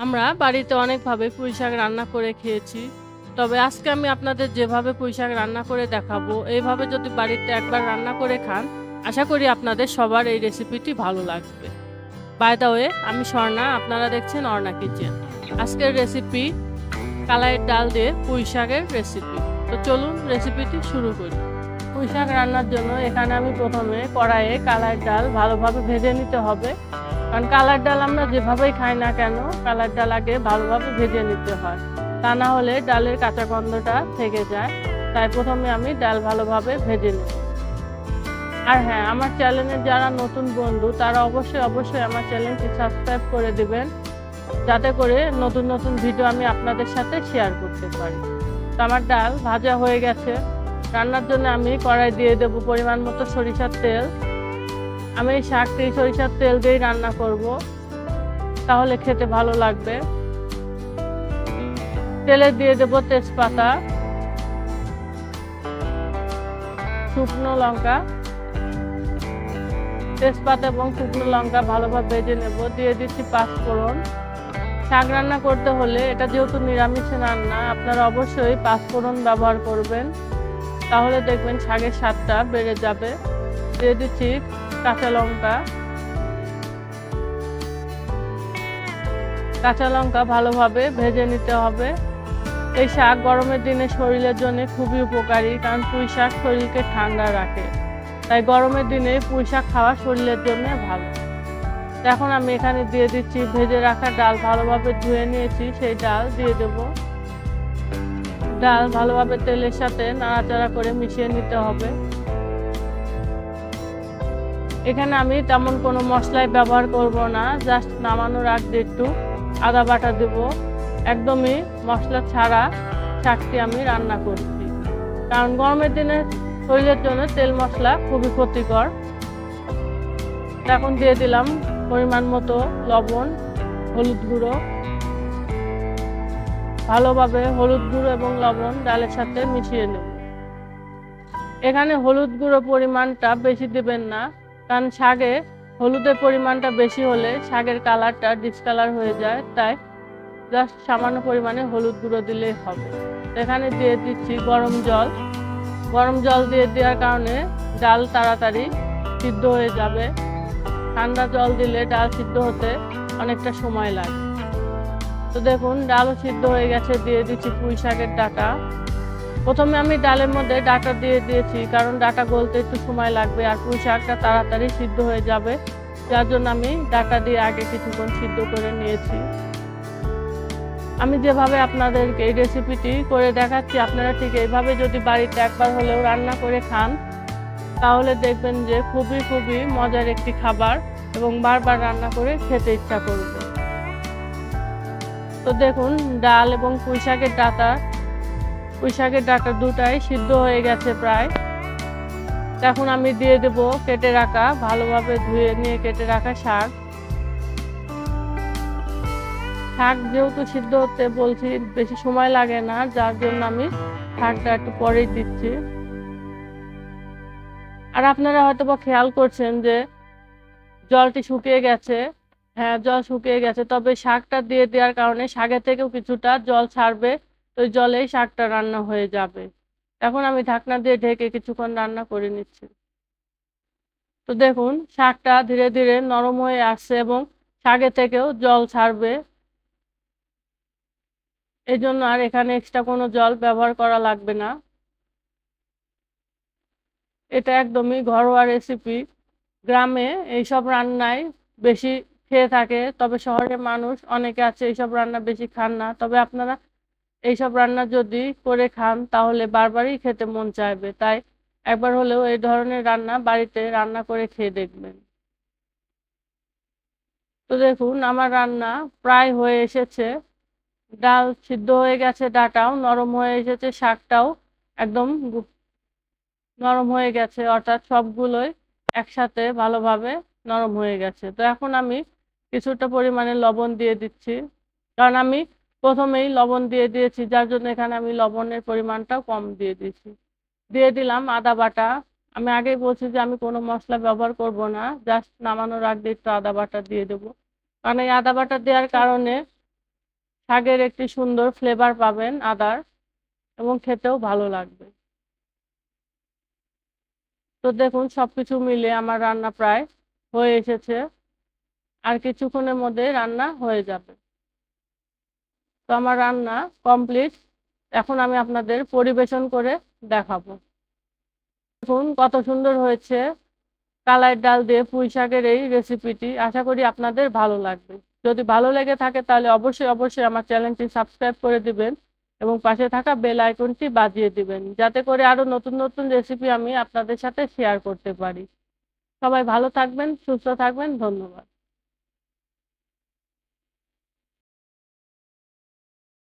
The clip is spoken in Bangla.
আমরা বাড়িতে অনেকভাবে পুঁইশাক রান্না করে খেয়েছি। তবে আজকে আমি আপনাদের যেভাবে পুঁইশাক রান্না করে দেখাবো, এইভাবে যদি বাড়িতে একবার রান্না করে খান, আশা করি আপনাদের সবার এই রেসিপিটি ভালো লাগবে। বাই দ্য ওয়ে, আমি স্বর্ণা, আপনারা দেখছেন অর্ণা কিচেন। আজকের রেসিপি কালাইয়ের ডাল দিয়ে পুঁইশাকের রেসিপি। তো চলুন রেসিপিটি শুরু করি। পুঁইশাক রান্নার জন্য এখানে আমি প্রথমে কড়াইয়ে কালাইয়ের ডাল ভালোভাবে ভেজে নিতে হবে। কারণ কালার ডাল আমরা যেভাবেই খাই না কেন, কালার ডাল আগে ভালোভাবে ভেজে নিতে হয়, তা না হলে ডালের কাঁচা গন্ধটা থেকে যায়। তাই প্রথমে আমি ডাল ভালোভাবে ভেজে নিই। আর হ্যাঁ, আমার চ্যানেলের যারা নতুন বন্ধু তারা অবশ্যই আমার চ্যানেলটি সাবস্ক্রাইব করে দিবেন, যাতে করে নতুন নতুন ভিডিও আমি আপনাদের সাথে শেয়ার করতে পারি। তো আমার ডাল ভাজা হয়ে গেছে। রান্নার জন্য আমি কড়াই দিয়ে দেবো পরিমাণ মতো সরিষার তেল। আমি এই শাকটি সরিষার তেল দিয়েই রান্না করব, তাহলে খেতে ভালো লাগবে। তেলে দিয়ে দেব তেজপাতা, শুকনো লঙ্কা। তেজপাতা এবং শুকনো লঙ্কা ভালোভাবে ভেজে নেব। দিয়ে দিচ্ছি পাঁচফোড়ন। শাক রান্না করতে হলে, এটা যেহেতু নিরামিষ রান্না, আপনারা অবশ্যই পাঁচফোড়ন ব্যবহার করবেন, তাহলে দেখবেন শাকের স্বাদটা বেড়ে যাবে। দিয়ে দিচ্ছি কাঁচা লঙ্কা। কাঁচা লঙ্কা ভালোভাবে ভেজে নিতে হবে। এই শাক গরমের দিনে শরীরের জন্য খুবই উপকারী, কারণ পুঁই শাক শরীরকে ঠান্ডা রাখে। তাই গরমের দিনে পুঁই শাক খাওয়া শরীরের জন্য ভালো। এখন আমি এখানে দিয়ে দিচ্ছি ভেজে রাখা ডাল, ভালোভাবে ধুয়ে নিয়েছি, সেই ডাল দিয়ে দেব। ডাল ভালোভাবে তেলের সাথে নাড়াচাড়া করে মিশিয়ে নিতে হবে। এখানে আমি তেমন কোনো মশলাই ব্যবহার করব না, জাস্ট নামানোর আগে একটু আদা বাটা দেব। একদমই মশলা ছাড়া শাকটি আমি রান্না করছি, কারণ গরমের দিনে শরীরের জন্য তেল মশলা খুবই ক্ষতিকর। এখন দিয়ে দিলাম পরিমাণ মতো লবণ, হলুদ গুঁড়ো। ভালোভাবে হলুদ গুঁড়ো এবং লবণ ডালের সাথে মিশিয়ে নেব। এখানে হলুদ গুঁড়ো পরিমাণটা বেশি দেবেন না, কারণ শাকে হলুদের পরিমাণটা বেশি হলে শাকের কালারটা ডিসকালার হয়ে যায়। তাই জাস্ট সামান্য পরিমাণে হলুদ গুঁড়ো দিলেই হবে। এখানে দিয়ে দিচ্ছি গরম জল। গরম জল দিয়ে দেওয়ার কারণে ডাল তাড়াতাড়ি সিদ্ধ হয়ে যাবে। ঠান্ডা জল দিলে ডাল সিদ্ধ হতে অনেকটা সময় লাগে। তো দেখুন ডালও সিদ্ধ হয়ে গেছে। দিয়ে দিচ্ছি পুঁই শাকের ডাঁটা। প্রথমে আমি ডালের মধ্যে ডাঁটা দিয়ে দিয়েছি, কারণ ডাঁটা গলতে একটু সময় লাগবে আর পুঁই শাকটা তাড়াতাড়ি সিদ্ধ হয়ে যাবে, যার জন্য আমি ডাঁটা দিয়ে আগে কিছুক্ষণ সিদ্ধ করে নিয়েছি। আমি যেভাবে আপনাদেরকে এই রেসিপিটি করে দেখাচ্ছি, আপনারা ঠিক এইভাবে যদি বাড়িতে একবার হলেও রান্না করে খান, তাহলে দেখবেন যে খুবই মজার একটি খাবার এবং বারবার রান্না করে খেতে ইচ্ছা করবে। তো দেখুন ডাল এবং পুঁই শাকের ডাঁটা দুটাই সিদ্ধ হয়ে গেছে প্রায়। এখন আমি দিয়ে দেব কেটে রাখা, ভালোভাবে ধুয়ে নিয়ে কেটে রাখা শাক। শাক যেহেতু সিদ্ধ হতে বলছি বেশি সময় লাগে না, যার জন্য আমি শাকটা একটু পরেই দিচ্ছি। আর আপনারা হয়তো বা খেয়াল করছেন যে জলটি শুকিয়ে গেছে। হ্যাঁ, জল শুকিয়ে গেছে, তবে শাকটা দিয়ে দেওয়ার কারণে শাকের থেকেও কিছুটা জল ছাড়বে। তো জলেই শাকটা রান্না হয়ে যাবে। এখন আমি ঢাকনা দিয়ে ঢেকে কিছুক্ষণ রান্না করে নিচ্ছি। তো দেখুন শাকটা ধীরে ধীরে নরম হয়ে আসছে এবং শাকের থেকেও জল ছাড়বে। এই জন্য আর এখানে এক্সট্রা কোনো জল ব্যবহার করা লাগবে না। এটা একদমই ঘরোয়া রেসিপি। গ্রামে এইসব রান্নায় বেশি খেয়ে থাকে, তবে শহরের মানুষ অনেকে আছে এইসব রান্না বেশি খান না। তবে আপনারা এইসব রান্না যদি করে খান, তাহলে বারবারই খেতে মন চাইবে। তাই একবার হলেও এই ধরনের রান্না বাড়িতে রান্না করে খেয়ে দেখবেন। তো দেখুন আমার রান্না প্রায় হয়ে এসেছে। ডাল সিদ্ধ হয়ে গেছে, ডাঁটাও নরম হয়ে এসেছে, শাকটাও একদম নরম হয়ে গেছে, অর্থাৎ সবগুলোই একসাথে ভালোভাবে নরম হয়ে গেছে। তো এখন আমি কিছুটা পরিমাণে লবণ দিয়ে দিচ্ছি, কারণ আমি প্রথমেই লবণ দিয়ে দিয়েছি, যার জন্য এখানে আমি লবণের পরিমাণটাও কম দিয়ে দিয়েছি। দিয়ে দিলাম আদা বাটা। আমি আগেই বলছি যে আমি কোনো মশলা ব্যবহার করব না, জাস্ট নামানোর আগে একটু আদা বাটা দিয়ে দেবো, কারণ এই আদা বাটা দেওয়ার কারণে শাকের একটি সুন্দর ফ্লেভার পাবেন আদার, এবং খেতেও ভালো লাগবে। তো দেখুন সবকিছু মিলে আমার রান্না প্রায় হয়ে এসেছে, আর কিছুক্ষণের মধ্যে রান্না হয়ে যাবে। তো আমার রান্না কমপ্লিট। এখন আমি আপনাদের পরিবেশন করে দেখাবো। দেখুন কত সুন্দর হয়েছে কালাই ডাল দিয়ে পুঁই শাকের এই রেসিপিটি। আশা করি আপনাদের ভালো লাগবে। যদি ভালো লেগে থাকে তাহলে অবশ্যই আমার চ্যানেলটি সাবস্ক্রাইব করে দিবেন এবং পাশে থাকা বেল আইকনটি বাজিয়ে দিবেন, যাতে করে আরো নতুন নতুন রেসিপি আমি আপনাদের সাথে শেয়ার করতে পারি। সবাই ভালো থাকবেন, সুস্থ থাকবেন। ধন্যবাদ।